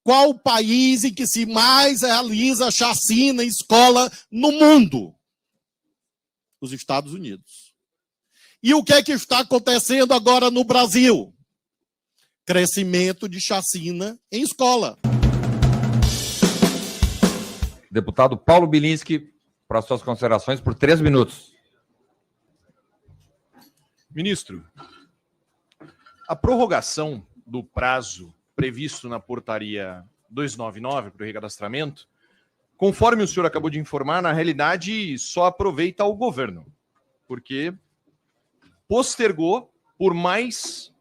qual o país em que se mais realiza chacina em escola no mundo? Os Estados Unidos. E o que é que está acontecendo agora no Brasil? Crescimento de chacina em escola. Deputado Paulo Bilinski, para suas considerações, por 3 minutos. Ministro, a prorrogação do prazo previsto na portaria 299 para o recadastramento, conforme o senhor acabou de informar, na realidade só aproveita o governo, porque postergou por mais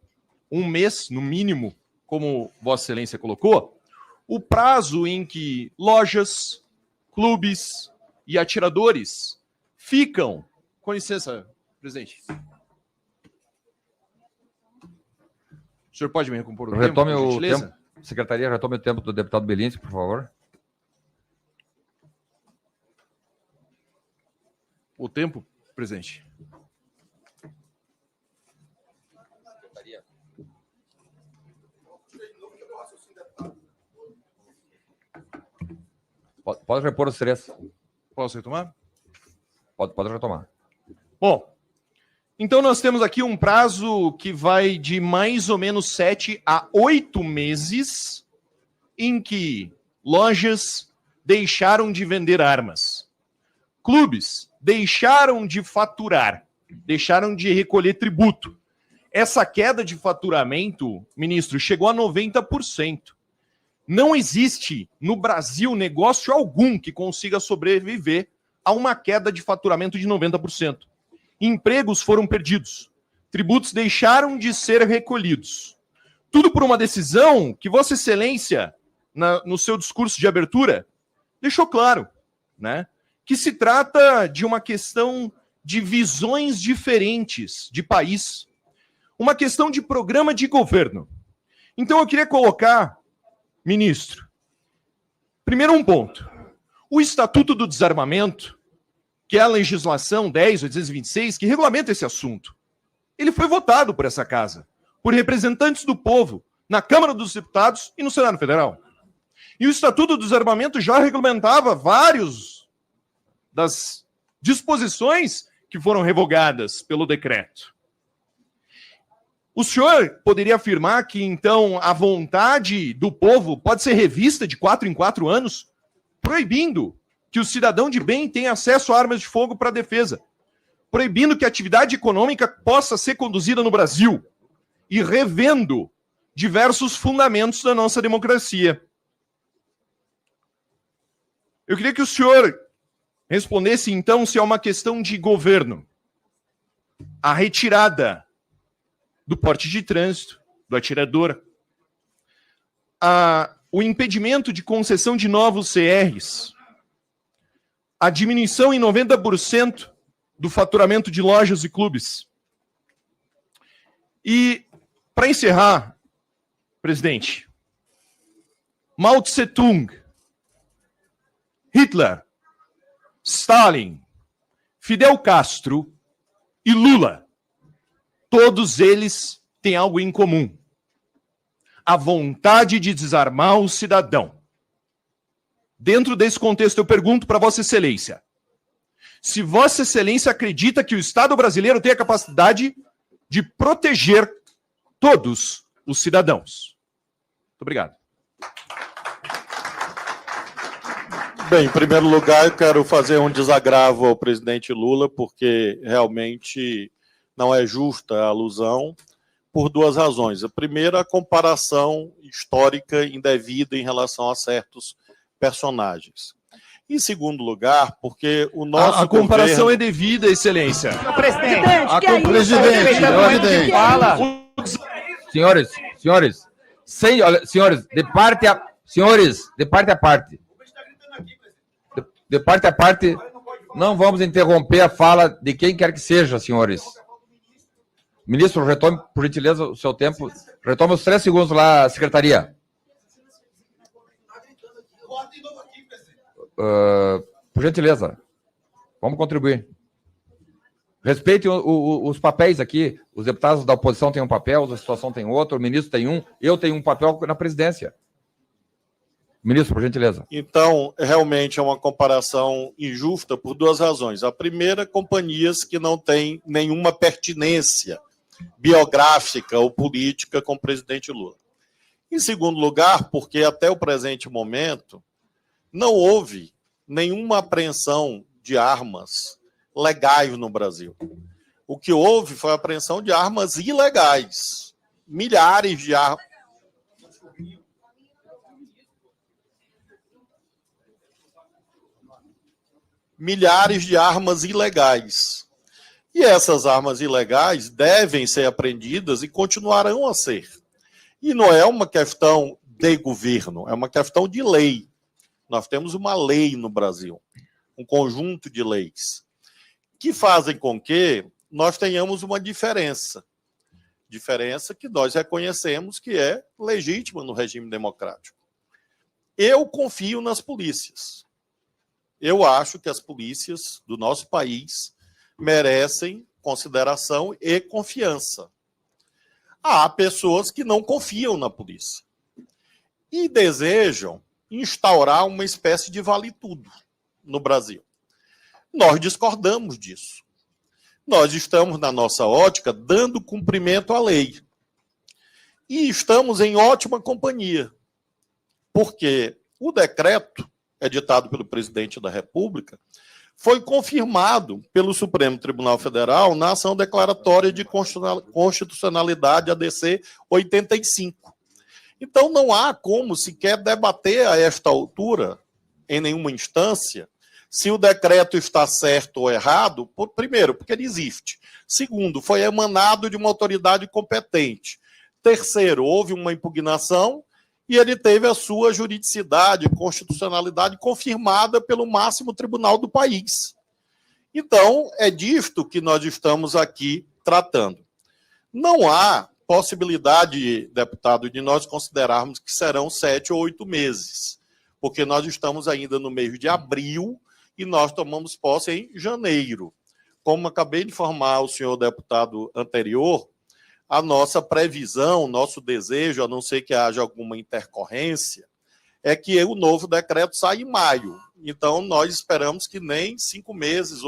um mês, no mínimo, como Vossa Excelência colocou, o prazo em que lojas, clubes e atiradores ficam... Com licença, presidente. O senhor pode me recompor o tempo, por gentileza? Tempo. Secretaria, retome o tempo do deputado Bilinski, por favor. O tempo, presidente. Pode repor os 3. Posso retomar? Pode retomar. Bom, então nós temos aqui um prazo que vai de mais ou menos 7 a 8 meses em que lojas deixaram de vender armas. Clubes deixaram de faturar, deixaram de recolher tributo. Essa queda de faturamento, ministro, chegou a 90%. Não existe no Brasil negócio algum que consiga sobreviver a uma queda de faturamento de 90%. Empregos foram perdidos. Tributos deixaram de ser recolhidos. Tudo por uma decisão que Vossa Excelência, no seu discurso de abertura, deixou claro, né? Que se trata de uma questão de visões diferentes de país. Uma questão de programa de governo. Então eu queria colocar, ministro, primeiro um ponto. O Estatuto do Desarmamento, que é a legislação 10.826, que regulamenta esse assunto, ele foi votado por essa casa, por representantes do povo, na Câmara dos Deputados e no Senado Federal. E o Estatuto do Desarmamento já regulamentava vários das disposições que foram revogadas pelo decreto. O senhor poderia afirmar que, então, a vontade do povo pode ser revista de 4 em 4 anos, proibindo que o cidadão de bem tenha acesso a armas de fogo para defesa, proibindo que a atividade econômica possa ser conduzida no Brasil e revendo diversos fundamentos da nossa democracia. Eu queria que o senhor respondesse, então, se é uma questão de governo. A retirada do porte de trânsito, do atirador, o impedimento de concessão de novos CRs, a diminuição em 90% do faturamento de lojas e clubes. E, para encerrar, presidente, Mao Tse-tung, Hitler, Stalin, Fidel Castro e Lula, todos eles têm algo em comum: a vontade de desarmar o cidadão. Dentro desse contexto, eu pergunto para Vossa Excelência, se Vossa Excelência acredita que o Estado brasileiro tem a capacidade de proteger todos os cidadãos. Muito obrigado. Bem, em primeiro lugar, eu quero fazer um desagravo ao presidente Lula, porque realmente não é justa a alusão, por 2 razões. A primeira, a comparação histórica indevida em relação a certos personagens. Em segundo lugar, porque o nosso A comparação governo... é devida, Excelência. Presidente, fala. Senhores, de parte a parte. De parte a parte, não vamos interromper a fala de quem quer que seja, senhores. Ministro, retome, por gentileza, o seu tempo. Retome os 3 segundos lá, secretaria. Por gentileza, vamos contribuir. Respeitem os papéis aqui. Os deputados da oposição têm um papel, a situação tem outro, o ministro tem um, eu tenho um papel na presidência. Ministro, por gentileza. Então, realmente é uma comparação injusta por duas razões. A primeira, companhias que não têm nenhuma pertinência biográfica ou política com o presidente Lula. Em segundo lugar, porque até o presente momento não houve nenhuma apreensão de armas legais no Brasil. O que houve foi a apreensão de armas ilegais. Milhares de armas. Milhares de armas ilegais. E essas armas ilegais devem ser apreendidas e continuarão a ser. E não é uma questão de governo, é uma questão de lei. Nós temos uma lei no Brasil, um conjunto de leis, que fazem com que nós tenhamos uma diferença. Diferença que nós reconhecemos que é legítima no regime democrático. Eu confio nas polícias. Eu acho que as polícias do nosso país merecem consideração e confiança. Há pessoas que não confiam na polícia e desejam instaurar uma espécie de vale-tudo no Brasil. Nós discordamos disso. Nós estamos, na nossa ótica, dando cumprimento à lei. E estamos em ótima companhia, porque o decreto editado pelo presidente da República foi confirmado pelo Supremo Tribunal Federal na ação declaratória de constitucionalidade ADC 85. Então, não há como sequer debater a esta altura, em nenhuma instância, se o decreto está certo ou errado, primeiro, porque ele existe. Segundo, foi emanado de uma autoridade competente. Terceiro, houve uma impugnação e ele teve a sua juridicidade, constitucionalidade confirmada pelo máximo tribunal do país. Então, é disto que nós estamos aqui tratando. Não há possibilidade, deputado, de nós considerarmos que serão 7 ou 8 meses, porque nós estamos ainda no mês de abril e nós tomamos posse em janeiro. Como acabei de informar o senhor deputado anterior, a nossa previsão, nosso desejo, a não ser que haja alguma intercorrência, é que o novo decreto saia em maio. Então, nós esperamos que nem 5 meses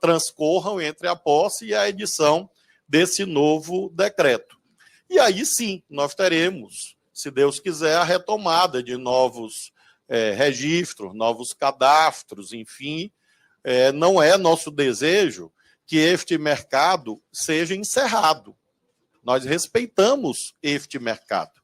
transcorram entre a posse e a edição desse novo decreto. E aí sim, nós teremos, se Deus quiser, a retomada de novos registros, novos cadastros, enfim. Não é nosso desejo que este mercado seja encerrado. Nós respeitamos este mercado.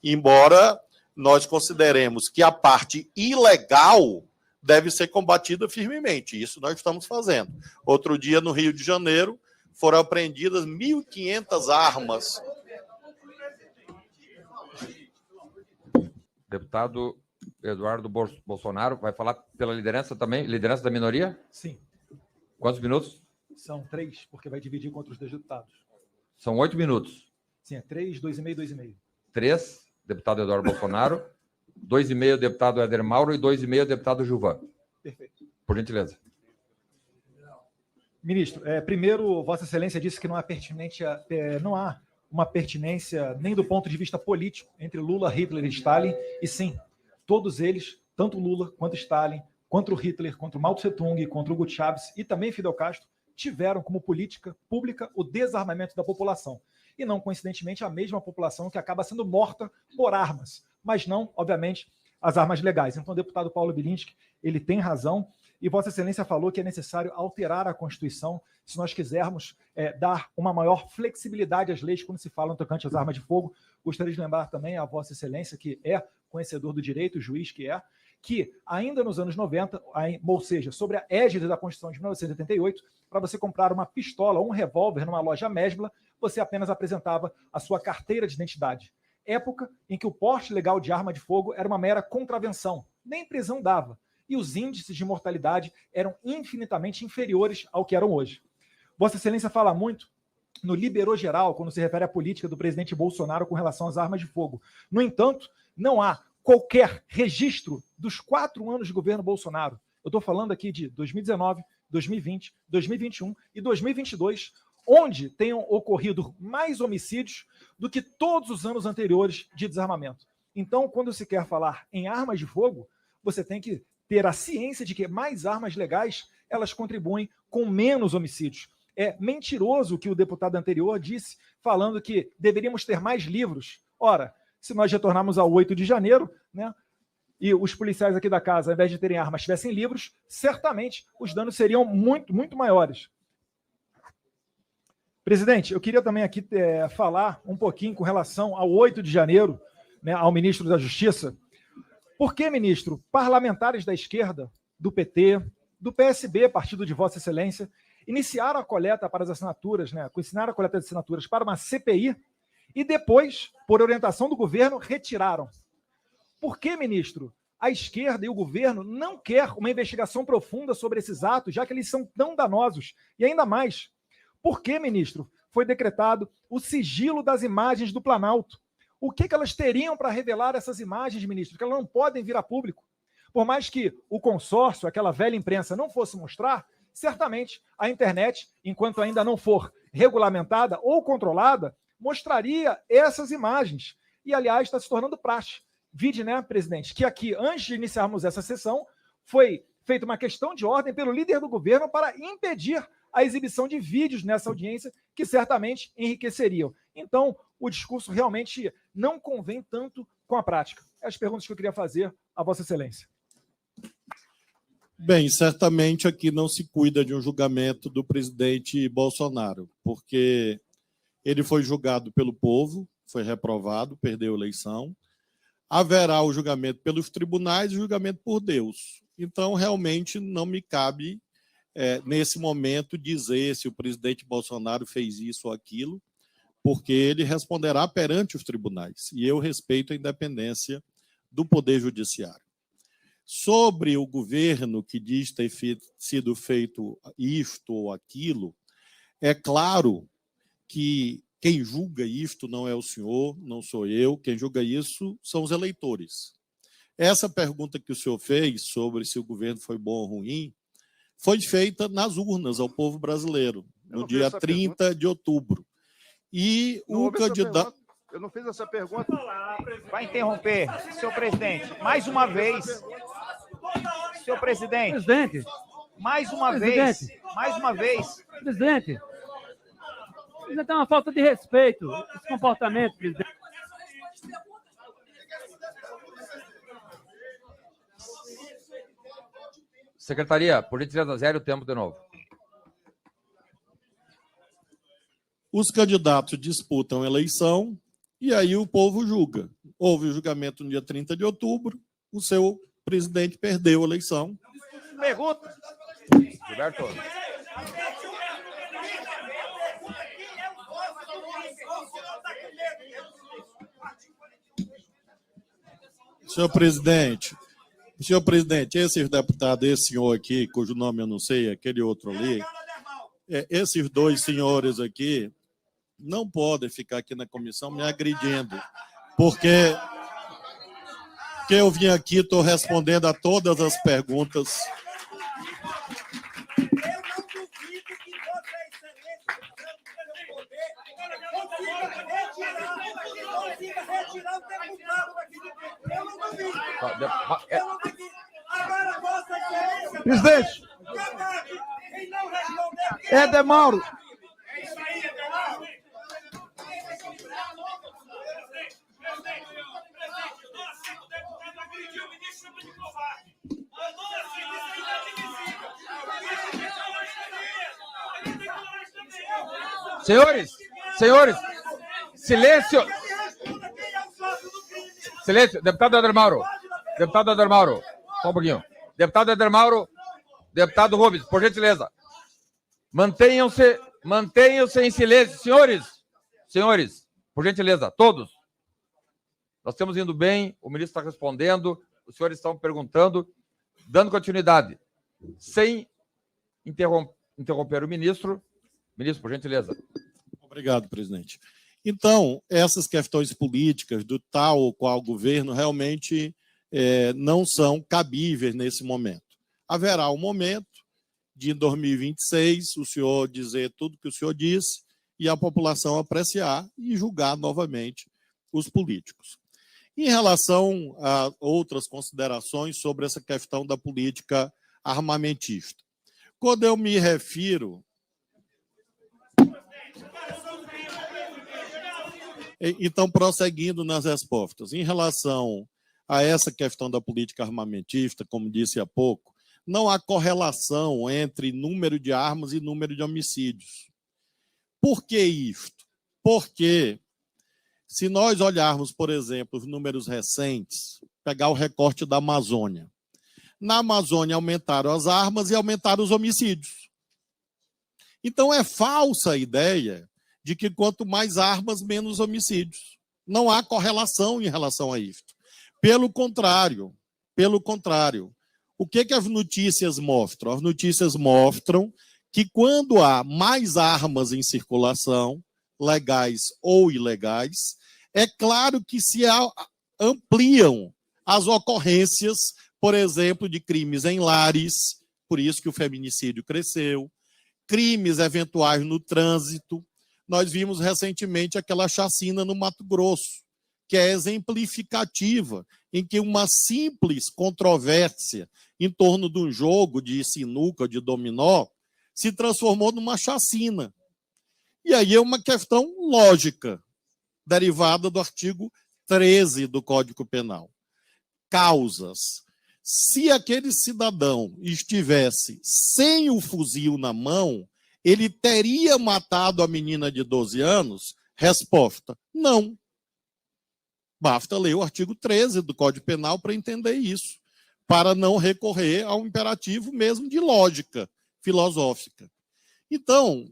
Embora nós consideremos que a parte ilegal deve ser combatida firmemente. Isso nós estamos fazendo. Outro dia, no Rio de Janeiro, foram apreendidas 1.500 armas. Deputado Eduardo Bolsonaro vai falar pela liderança também? Liderança da minoria? Sim. Quantos minutos? São 3, porque vai dividir contra os 2 deputados. São 8 minutos. Sim, é 3, 2,5, 2,5. 3, deputado Eduardo Bolsonaro. 2,5, deputado Éder Mauro. E 2,5, deputado Gilvan. Perfeito. Por gentileza. Ministro, primeiro, Vossa Excelência disse que não há uma pertinência nem do ponto de vista político entre Lula, Hitler e Stalin. E sim, todos eles, tanto Lula quanto Stalin, quanto Hitler, quanto Mao Tse-tung, contra Hugo Chávez e também Fidel Castro, tiveram como política pública o desarmamento da população. E não, coincidentemente, a mesma população que acaba sendo morta por armas, mas não, obviamente, as armas legais. Então, o deputado Paulo Bilinski, ele tem razão, e Vossa Excelência falou que é necessário alterar a Constituição se nós quisermos dar uma maior flexibilidade às leis quando se fala no tocante às armas de fogo. Gostaria de lembrar também a Vossa Excelência, que é conhecedor do direito, juiz que ainda nos anos 90, ou seja, sobre a égide da Constituição de 1988, para você comprar uma pistola ou um revólver numa loja mesbla, você apenas apresentava a sua carteira de identidade. Época em que o porte legal de arma de fogo era uma mera contravenção, nem prisão dava, e os índices de mortalidade eram infinitamente inferiores ao que eram hoje. Vossa Excelência fala muito no liberou geral, quando se refere à política do presidente Bolsonaro com relação às armas de fogo. No entanto, não há qualquer registro dos 4 anos de governo Bolsonaro. Eu estou falando aqui de 2019, 2020, 2021 e 2022, onde tenham ocorrido mais homicídios do que todos os anos anteriores de desarmamento. Então, quando se quer falar em armas de fogo, você tem que ter a ciência de que mais armas legais, elas contribuem com menos homicídios. É mentiroso o que o deputado anterior disse, falando que deveríamos ter mais livros. Ora, se nós retornarmos ao 8 de janeiro, né, e os policiais aqui da casa, ao invés de terem armas, tivessem livros, certamente os danos seriam muito, muito maiores. Presidente, eu queria também aqui falar um pouquinho com relação ao 8 de janeiro, né, ao ministro da Justiça. Por que, ministro, parlamentares da esquerda, do PT, do PSB, partido de Vossa Excelência, iniciaram a coleta para as assinaturas, né, ensinaram a coleta de assinaturas para uma CPI e depois, por orientação do governo, retiraram? Por que, ministro, a esquerda e o governo não querem uma investigação profunda sobre esses atos, já que eles são tão danosos? E ainda mais, por que, ministro, foi decretado o sigilo das imagens do Planalto? O que elas teriam para revelar essas imagens, ministro, que elas não podem vir a público? Por mais que o consórcio, aquela velha imprensa, não fosse mostrar, certamente a internet, enquanto ainda não for regulamentada ou controlada, mostraria essas imagens. E, aliás, está se tornando praxe. Vide, né, presidente, que aqui, antes de iniciarmos essa sessão, foi feita uma questão de ordem pelo líder do governo para impedir a exibição de vídeos nessa audiência, que certamente enriqueceriam. Então, o discurso realmente não convém tanto com a prática. As perguntas que eu queria fazer a Vossa Excelência. Bem, certamente aqui não se cuida de um julgamento do presidente Bolsonaro, porque ele foi julgado pelo povo, foi reprovado, perdeu a eleição. Haverá o julgamento pelos tribunais e o julgamento por Deus. Então, realmente, não me cabe, nesse momento, dizer se o presidente Bolsonaro fez isso ou aquilo, porque ele responderá perante os tribunais. E eu respeito a independência do Poder Judiciário. Sobre o governo que diz ter sido feito isto ou aquilo, é claro que quem julga isto não é o senhor, não sou eu, quem julga isso são os eleitores. Essa pergunta que o senhor fez sobre se o governo foi bom ou ruim, foi feita nas urnas ao povo brasileiro, no dia 30 de outubro. E o candidato... Eu não fiz essa pergunta. Vai interromper, senhor presidente. Mais uma vez. Senhor presidente. Presidente. Mais uma vez. Mais uma vez. Presidente. Presidente, é uma falta de respeito esse comportamento, presidente. Secretaria, por gentileza, zero o tempo de novo. Os candidatos disputam a eleição e aí o povo julga. Houve o julgamento no dia 30 de outubro, o seu presidente perdeu a eleição. Pergunta. Gilberto. Senhor presidente, esses deputados, esse senhor aqui, cujo nome eu não sei, aquele outro ali, esses dois senhores aqui não podem ficar aqui na comissão me agredindo, porque eu vim aqui, estou respondendo a todas as perguntas. Presidente. Edemauro. Senhores, silêncio. Silêncio, deputado Edemauro, só um pouquinho. Deputado Edemauro, deputado Rubens, por gentileza. Mantenham-se em silêncio. Senhores, por gentileza, todos. Nós estamos indo bem, o ministro está respondendo, os senhores estão perguntando, dando continuidade. Sem interromper o ministro. Ministro, por gentileza. Obrigado, presidente. Então, essas questões políticas do tal ou qual governo realmente não são cabíveis nesse momento. Haverá um momento de, em 2026, o senhor dizer tudo que o senhor disse e a população apreciar e julgar novamente os políticos. Em relação a outras considerações sobre essa questão da política armamentista, quando eu me refiro... Então, prosseguindo nas respostas, em relação a essa questão da política armamentista, como disse há pouco, não há correlação entre número de armas e número de homicídios. Por que isto? Porque, se nós olharmos, por exemplo, os números recentes, pegar o recorte da Amazônia, na Amazônia aumentaram as armas e aumentaram os homicídios. Então, é falsa a ideia de que quanto mais armas, menos homicídios. Não há correlação em relação a isso. Pelo contrário, o que as notícias mostram? As notícias mostram que quando há mais armas em circulação, legais ou ilegais, é claro que se ampliam as ocorrências, por exemplo, de crimes em lares, por isso que o feminicídio cresceu, crimes eventuais no trânsito. Nós vimos recentemente aquela chacina no Mato Grosso, que é exemplificativa, em que uma simples controvérsia em torno de um jogo de sinuca, de dominó, se transformou numa chacina. E aí é uma questão lógica, derivada do artigo 13 do Código Penal. Causas. Se aquele cidadão estivesse sem o fuzil na mão, ele teria matado a menina de 12 anos? Resposta: não. Basta ler o artigo 13 do Código Penal para entender isso, para não recorrer ao imperativo mesmo de lógica filosófica. Então,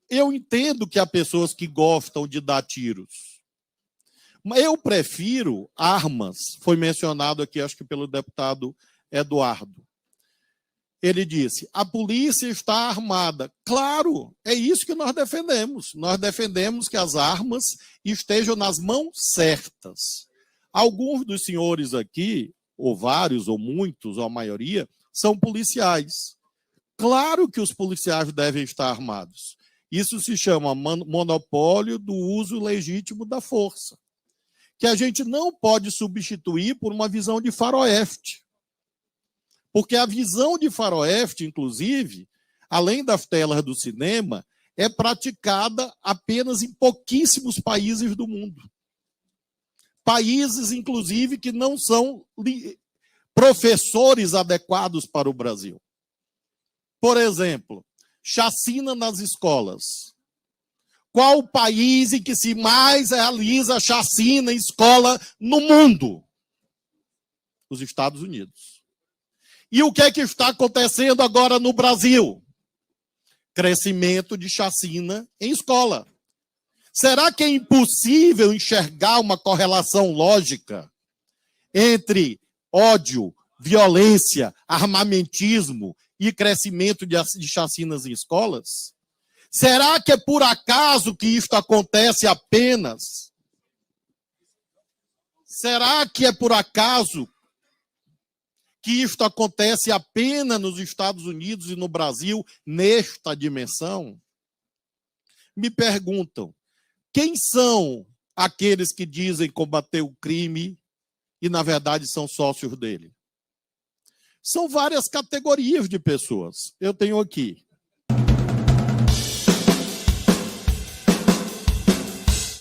eu entendo que há pessoas que gostam de dar tiros, mas eu prefiro armas. Foi mencionado aqui, acho que pelo deputado Eduardo. Ele disse, a polícia está armada. Claro, é isso que nós defendemos. Nós defendemos que as armas estejam nas mãos certas. Alguns dos senhores aqui, ou vários, ou muitos, ou a maioria, são policiais. Claro que os policiais devem estar armados. Isso se chama monopólio do uso legítimo da força, que a gente não pode substituir por uma visão de faroeste. Porque a visão de faroeste, inclusive, além das telas do cinema, é praticada apenas em pouquíssimos países do mundo. Países, inclusive, que não são professores adequados para o Brasil. Por exemplo, chacina nas escolas. Qual o país em que se mais realiza chacina em escola no mundo? Os Estados Unidos. E o que é que está acontecendo agora no Brasil? Crescimento de chacina em escola. Será que é impossível enxergar uma correlação lógica entre ódio, violência, armamentismo e crescimento de chacinas em escolas? Será que é por acaso que isto acontece apenas? Será que é por acaso que isto acontece apenas nos Estados Unidos e no Brasil, nesta dimensão? Me perguntam, quem são aqueles que dizem combater o crime e, na verdade, são sócios dele? São várias categorias de pessoas. Eu tenho aqui